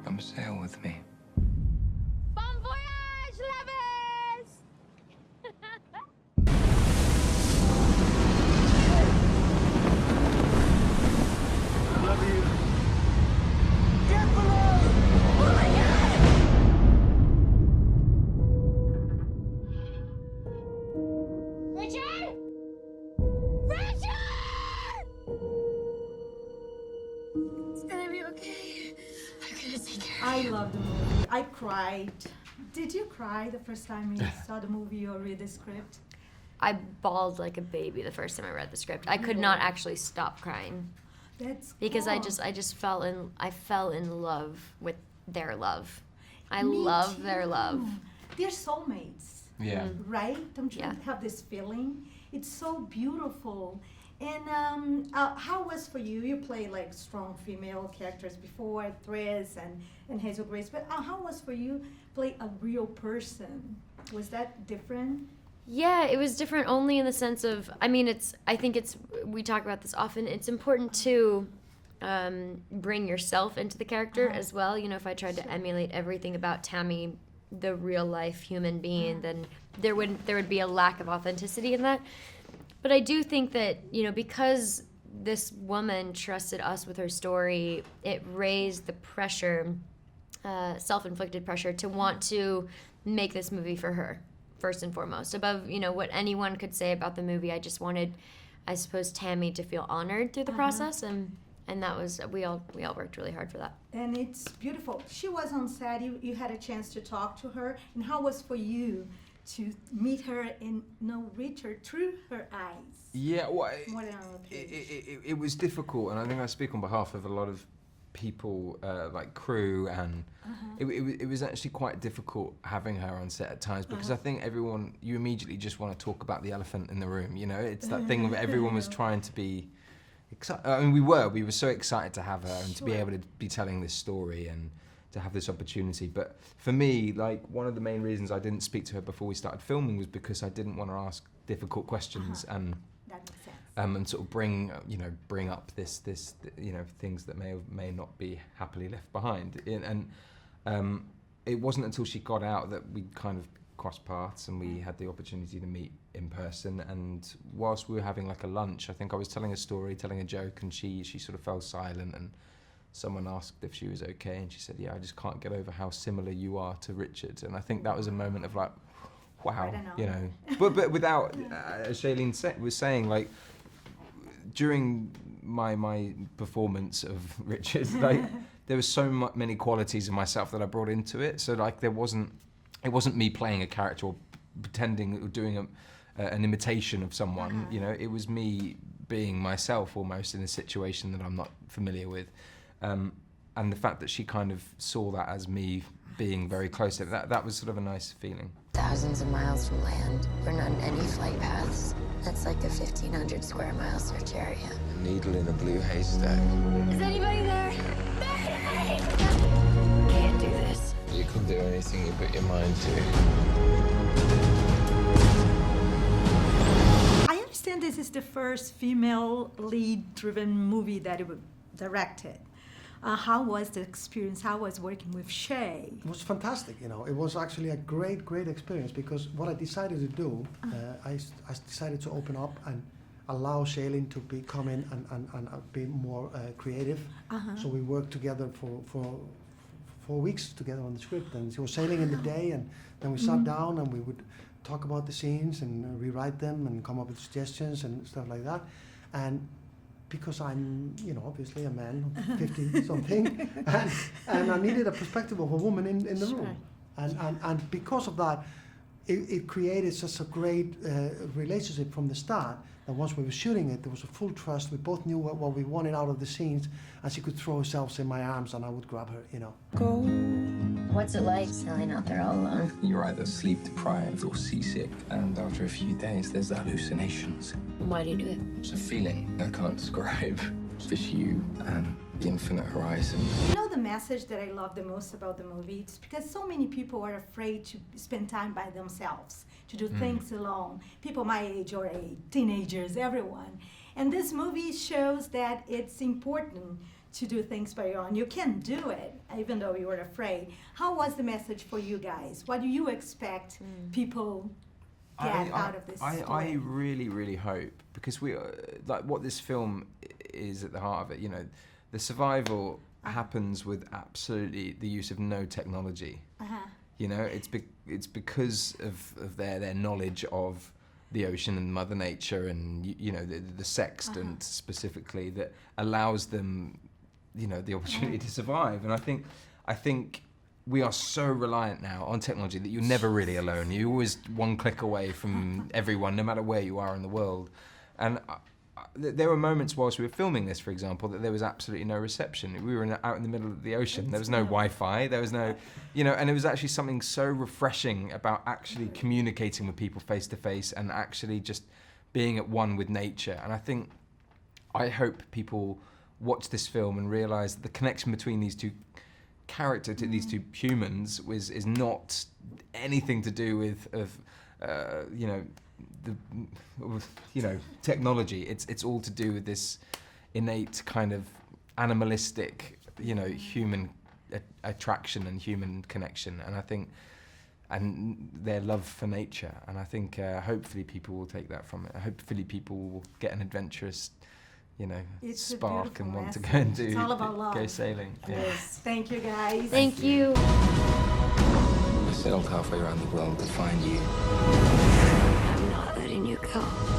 Come sail with me. Bon voyage, lovers! I love you. Get below! Oh my God! Richard! Richard! It's gonna be okay. I'm gonna take care of you. I love the movie. I cried. Did you cry the first time you saw the movie or read the script? I bawled like a baby the first time I read the script. I could not actually stop crying That's because cool. I just fell in love with their love. I Me love their too. love. They're soulmates, Yeah. right? Don't you Yeah. have this feeling? It's so beautiful. And how was for you? You play like strong female characters before, Threads and Hazel Grace, but how was for you play a real person? Was that different? Yeah, it was different only in the sense of, I mean, we talk about this often, it's important to bring yourself into the character as well. You know, if I tried to emulate everything about Tami, the real life human being, then there would be a lack of authenticity in that. But I do think that, you know, because this woman trusted us with her story, it raised the pressure, self-inflicted pressure, to want to make this movie for her, first and foremost. Above, you know, what anyone could say about the movie, I just wanted, I suppose, Tami to feel honored through the process, and that was, we all worked really hard for that. And it's beautiful. She was on set. You had a chance to talk to her. And how was for you to meet her and know Richard through her eyes? Yeah, well, More than on the page. it was difficult, and I think I speak on behalf of a lot of people, like crew, and it was actually quite difficult having her on set at times, because I think you immediately just want to talk about the elephant in the room, you know? It's that thing of everyone was trying to be excited. I mean, we were so excited to have her and to be able to be telling this story and to have this opportunity. But for me, like, one of the main reasons I didn't speak to her before we started filming was because I didn't want to ask difficult questions and That makes sense. and sort of bring up this you know, things that may or may not be happily left behind. And it wasn't until she got out that we kind of crossed paths and we had the opportunity to meet in person. And whilst we were having like a lunch, I think I was telling a story, telling a joke, and she sort of fell silent, and someone asked if she was okay, and she said, "Yeah, I just can't get over how similar you are to Richard." And I think that was a moment of like, wow, you know. But without, as Shailene was saying, like, during my performance of Richard, like, there was so many qualities of myself that I brought into it. So like, it wasn't me playing a character or pretending or doing an imitation of someone. You know, it was me being myself almost in a situation that I'm not familiar with. And the fact that she kind of saw that as me being very close to it, that was sort of a nice feeling. Thousands of miles from land. We're not in any flight paths. That's like a 1,500 square mile search area. A needle in a blue haystack. Is anybody there? Mayday! Can't do this. You can do anything you put your mind to. I understand this is the first female lead-driven movie that you directed. How was the experience? How was working with Shay? It was fantastic, you know. It was actually a great experience, because what I decided to do, I decided to open up and allow Shailene to come in and be more creative. So we worked together for 4 weeks together on the script, and she was sailing in the day, and then we sat down and we would talk about the scenes and rewrite them and come up with suggestions and stuff like that. And because I'm, you know, obviously a man, 50-something, and I needed a perspective of a woman in the room. And because of that, it created such a great relationship from the start, that once we were shooting it, there was a full trust. We both knew what we wanted out of the scenes, and she could throw herself in my arms and I would grab her, you know. What's it like sailing out there all alone? You're either sleep deprived or seasick, and after a few days there's hallucinations. Why do you do it? It's a feeling I can't describe. Just you and the infinite horizon. You know the message that I love the most about the movie? It's because so many people are afraid to spend time by themselves, to do things alone. People my age or teenagers, everyone. And this movie shows that it's important to do things by your own. You can do it, even though you were afraid. How was the message for you guys? What do you expect people get out of this story? I really, really hope, because we like what this film is at the heart of it. You know, the survival happens with absolutely the use of no technology. You know, it's because of their knowledge of the ocean and Mother Nature, and you know the sextant specifically, that allows them, you know, the opportunity to survive. And I think we are so reliant now on technology that you're never really alone. You're always one click away from everyone, no matter where you are in the world. And there were moments whilst we were filming this, for example, that there was absolutely no reception. We were out in the middle of the ocean. There was no Wi-Fi. There was no, you know, and it was actually something so refreshing about actually communicating with people face to face and actually just being at one with nature. And I hope people watch this film and realise that the connection between these two characters, these two humans, is not anything to do with you know, technology. It's all to do with this innate kind of animalistic, you know, human attraction and human connection. And I think, and their love for nature. And I think hopefully people will take that from it. Hopefully people will get an adventurous, you know, spark and want to go and It's all about love. go sailing. Yeah. Yes. Thank you, guys. Thank you. I sailed halfway around the world to find you. I'm not letting you go.